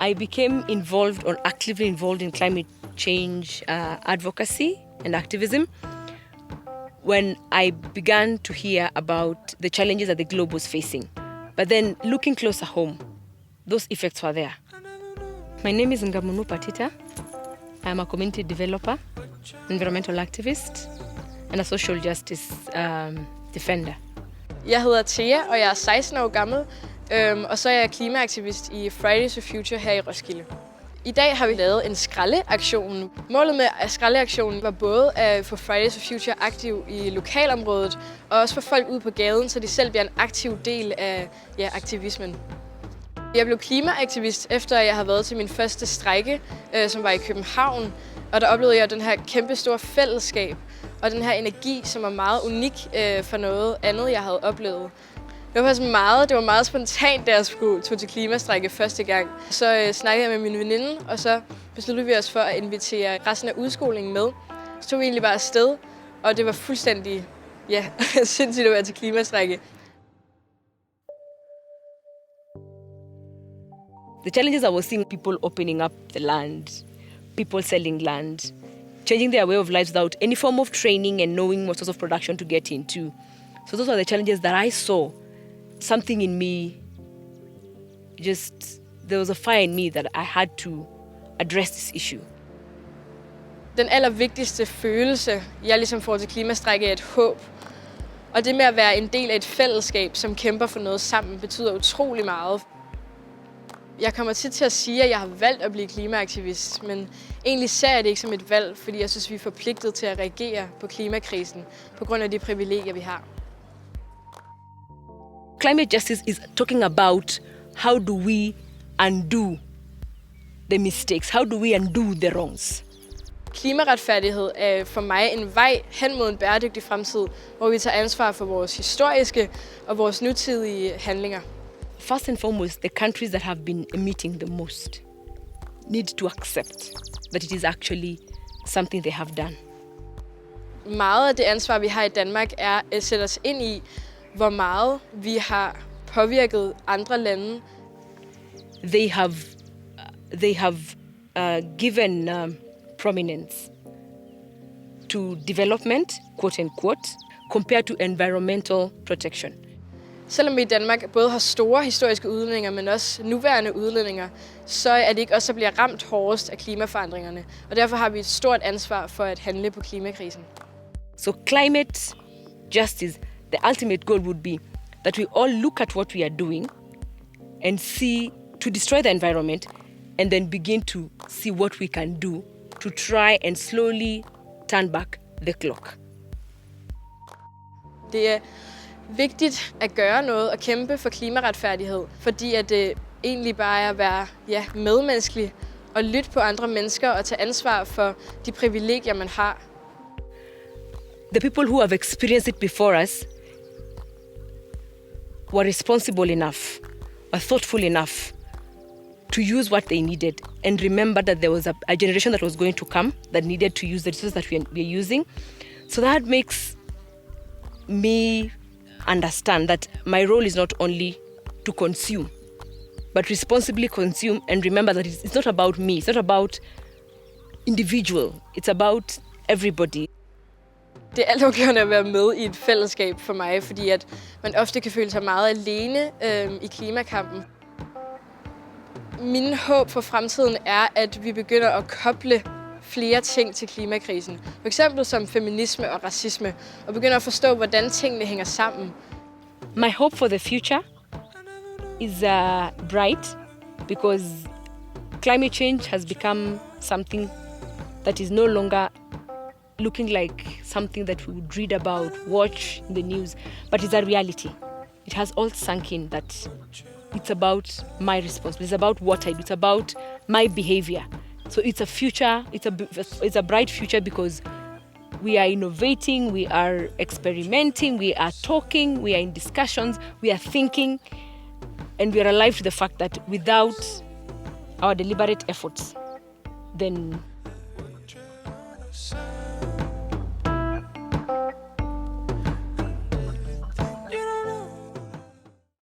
I became involved or actively involved in climate change advocacy and activism when I began to hear about the challenges that the globe was facing. But then looking closer home, those effects were there. My name is Nkamunu Patita. I'm a community developer, environmental activist, and a social justice defender. Jeg hedder Thea, og jeg er 16 år gammel, og så er jeg klimaaktivist i Fridays for Future her i Roskilde. I dag har vi lavet en skraldeaktion. Målet med skraldeaktionen var både at få Fridays for Future aktiv i lokalområdet, og også få folk ud på gaden, så de selv bliver en aktiv del af aktivismen. Jeg blev klimaaktivist, efter jeg havde været til min første strejke, som var i København. Og der oplevede jeg den her kæmpe store fællesskab, og den her energi, som var meget unik for noget andet, jeg havde oplevet. Det var meget spontant, da jeg tog til klimastrejke første gang. Så snakkede jeg med min veninde, og så besluttede vi os for at invitere resten af udskolingen med. Så tog vi egentlig bare afsted, og det var fuldstændig sindssygt at være til klimastrejke. The challenges I was seeing, people opening up the land, people selling land, changing their way of life without any form of training and knowing what sort of production to get into. So those are the challenges that I saw. Something in me, there was a fire in me that I had to address this issue. Den allervigtigste følelse, jeg ligesom får til klimastrejke, er et håb. Og det med at være en del af et fællesskab, som kæmper for noget sammen, betyder utrolig meget. Jeg kommer tit til at sige, at jeg har valgt at blive klimaaktivist, men egentlig ser jeg det ikke som et valg, fordi jeg synes, vi er forpligtet til at reagere på klimakrisen på grund af de privilegier, vi har. Climate justice is talking about how do we undo the mistakes, how do we undo the wrongs. Klimaretfærdighed er for mig en vej hen mod en bæredygtig fremtid, hvor vi tager ansvar for vores historiske og vores nutidige handlinger. First and foremost, the countries that have been emitting the most need to accept that it is actually something they have done. Meget af det ansvar, vi har i Danmark, er at sætte os ind i, hvor meget vi har påvirket andre lande. They have given prominence to development, quote unquote, compared to environmental protection. Selvom vi i Danmark både har store historiske udledninger, men også nuværende udledninger, så er det ikke os, der bliver ramt hårdest af klimaforandringerne. Og derfor har vi et stort ansvar for at handle på klimakrisen. So climate justice, the ultimate goal would be that we all look at what we are doing and see to destroy the environment and then begin to see what we can do to try and slowly turn back the clock. Det er vigtigt at gøre noget og kæmpe for klimaretfærdighed, fordi at det egentlig bare er at være medmenneskelig og lytte på andre mennesker og tage ansvar for de privilegier, man har. The people who have experienced it before us were responsible enough, or thoughtful enough to use what they needed and remember that there was a generation that was going to come that needed to use the resources that we're using. So that makes me understand that my role is not only to consume, but responsibly consume and remember that it's not about me, it's not about individual, it's about everybody. Det er altafgørende at være med i et fællesskab for mig, fordi at man ofte kan føle sig meget alene i klimakampen. Min håb for fremtiden er, at vi begynder at koble flere ting til klimakrisen. For eksempel som feminisme og racisme, og begynder at forstå, hvordan tingene hænger sammen. My hope for the future is bright because climate change has become something that is no longer looking like something that we would read about, watch in the news, but it's a reality. It has all sunk in that it's about my responsibility, it's about what I do, it's about my behavior. So it's a future, it's a bright future because we are innovating, we are experimenting, we are talking, we are in discussions, we are thinking, and we are alive to the fact that without our deliberate efforts, then